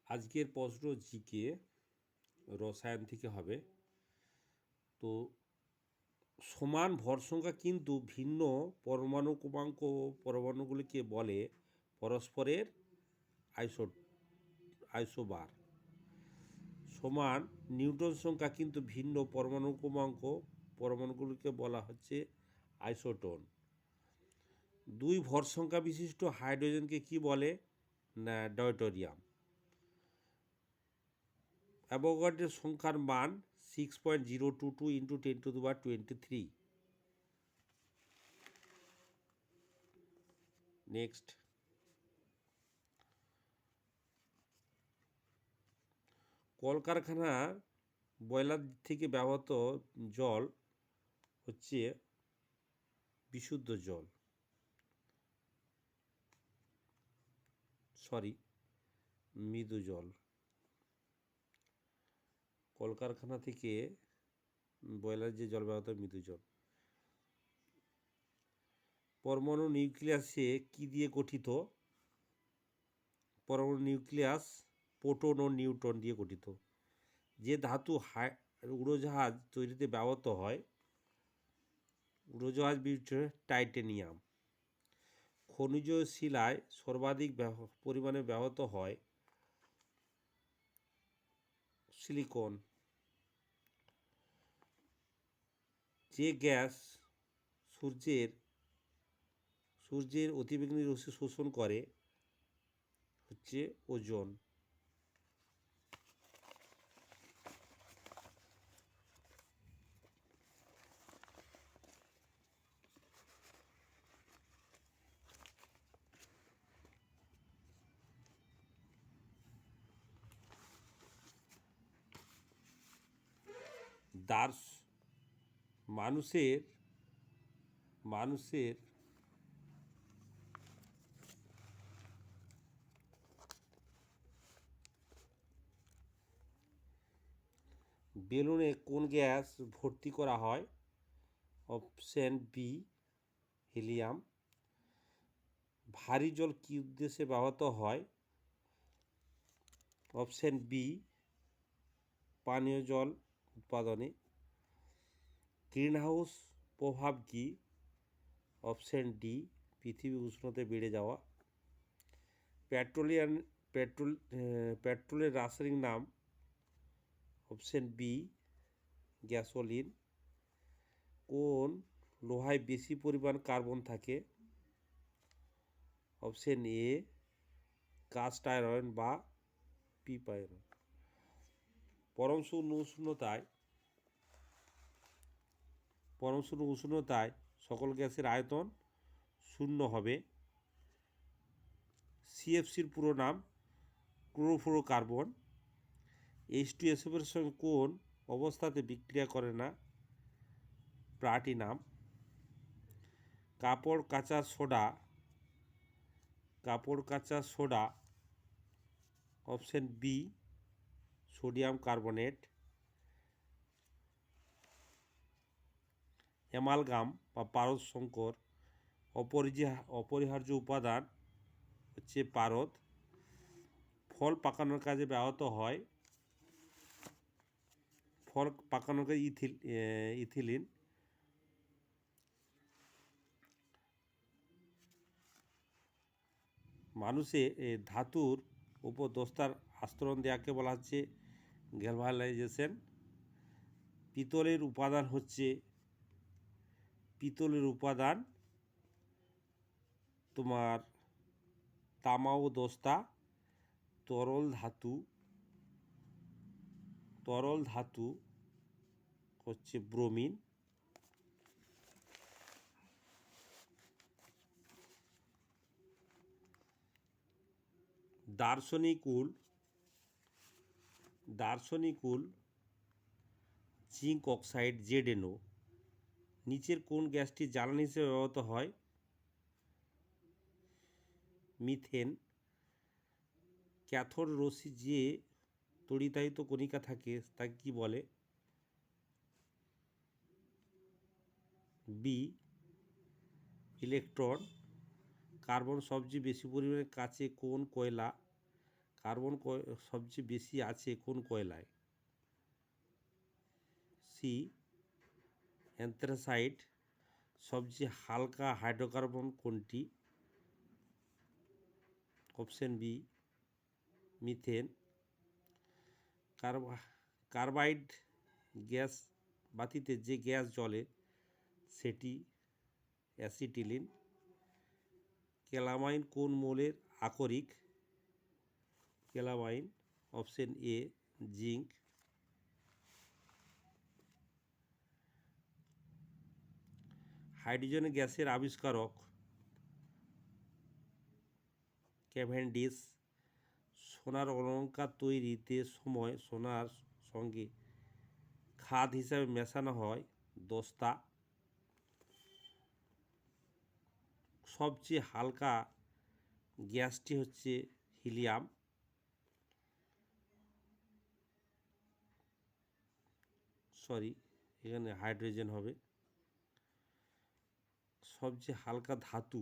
আজকের প্রশ্ন জিকে রসায়ন থেকে হবে। তো সমান ভর সংখ্যা কিন্তু ভিন্ন পরমাণু ক্রমাঙ্ক পরমাণুগুলিকে বলে পরস্পরের আইসোবার। সমান নিউটন সংখ্যা কিন্তু ভিন্ন পরমাণু ক্রমাঙ্ক পরমাণুগুলিকে বলা হচ্ছে আইসোটোন। দুই ভর সংখ্যা বিশিষ্ট হাইড্রোজেনকে কি বলে? না, ডয়টোরিয়াম। অ্যাভোগাড্রোর সংখ্যার মান 6.022 ইন্টু 10⁻23। নেক্সট, কলকারখানার বয়লার থেকে ব্যবহৃত জল হচ্ছে বিশুদ্ধ জল, মৃদু জল। কলকারখানা থেকে বয়লার যে জল ব্যবহৃত মৃদু জল। পরমাণু নিউক্লিয়াসে কি দিয়ে গঠিত? পরমাণু নিউক্লিয়াস প্রোটন ও নিউট্রন দিয়ে গঠিত। যে ধাতু উড়োজাহাজ তৈরিতে ব্যবহৃত হয়, উড়োজাহাজ টাইটেনিয়াম। খনিজ শিলায় সর্বাধিক পরিমাণে ব্যবহৃত হয় সিলিকন। যে গ্যাস সূর্যের অতিবেগুনি রশ্মি শোষণ করে হচ্ছে ওজোন। মানুষের বেলুনে কোন গ্যাস ভর্তি করা হয়? Option B, helium. ভারী জল কী উদ্দেশ্যে ব্যবহৃত হয়? অপশন বি, পানীয় জল উৎপাদনে। গ্রিনহাউস প্রভাব কি? অপশন ডি, পৃথিবী উষ্ণতা বেড়ে যাওয়া। পেট্রোলের রাসায়নিক নাম? Option B, gasoline. কোন লোহায় বেশি পরিমাণ কার্বন থাকে? অপশন এ, কাস্ট আয়রন বা পিপ আয়রন। পরম শূন্য উষ্ণতায় সকল গ্যাসের আয়তন শূন্য হবে। সিএফসির পুরো নাম ক্লোরোফ্লোরোকার্বন। H2SO4 এর সঙ্গে কোন অবস্থাতে বিক্রিয়া করে না? প্লাটিনাম। কাপড় কাচার soda. Option B, sodium carbonate. Amalgam বা পারদ সংকর অপরিহার্য উপাদান হচ্ছে পারদ। ফল পাকানোর কাজে ব্যবহৃত হয় ইথিলিন। মানুষে ধাতুর উপর দস্তার আস্তরণ দেওয়াকে বলা হচ্ছে গ্যালভানাইজেশন। পিতলের উপাদান তোমার তামা ও দস্তা। তরল ধাতু হচ্ছে ব্রোমিন। দার্শনিক উল জিঙ্ক অক্সাইড ZnO। নিচের কোন গ্যাসটি জ্বালানি হিসেবে ব্যবহৃত হয়? মিথেন। ক্যাথোড রশ্মি যে তড়িতায়িত কণিকা থাকে তাকে কি বলে? B, electron. কার্বন সবচেয়ে বেশি পরিমাণে কাছে কোন কয়লা? কার্বন সবচেয়ে বেশি আছে কোন কয়লায়? C anthracite. সবচেয়ে হালকা হাইড্রোকার্বন কোনটি? Option B methane. Carbide gas বাতিতে যে গ্যাস জ্বলে সেটি অ্যাসিটিলিন। ক্যালামাইন কোন মৌলের আকরিক? Calamine option A zinc. Hydrogen গ্যাসের আবিষ্কারক? ক্যাভেন্ডিশ। সোনার অলঙ্কার তৈরিতে সময় সোনার সঙ্গে খাদ হিসাবে মেশানো হয় দস্তা। সবচেয়ে হালকা গ্যাসটি হচ্ছে হিলিয়াম। এখানে হাইড্রোজেন হবে। সবচেয়ে হালকা ধাতু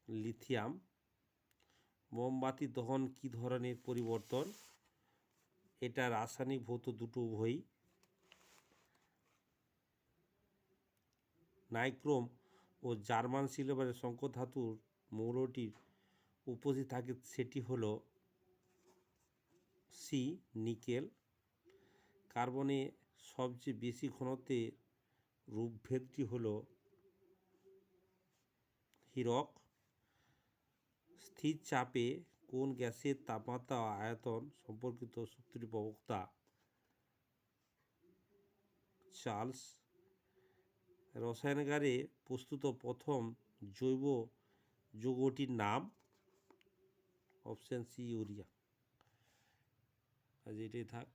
লিথিয়াম। মোমবাতি দহন কি ধরনের পরিবর্তন? এটা রাসায়নিক ভৌত দুটো উভয়ই। নাইক্রোম ও জার্মান সিলভারের সংকর ধাতুর মৌলটির উপস্থিত থাকে সেটি হলো সি নিকেল। কার্বনে সবচেয়ে বেশি ঘনত্বের রূপভেদটি হলো হীরক। স্থির চাপে কোন গ্যাসের তাপমাত্রা ও আয়তন সম্পর্কিত সূত্রটি প্রবক্তা? চার্লস। রসায়নাগারে প্রস্তুত প্রথম জৈব যৌগটির নাম? Option C urea. আজ এটাই থাক।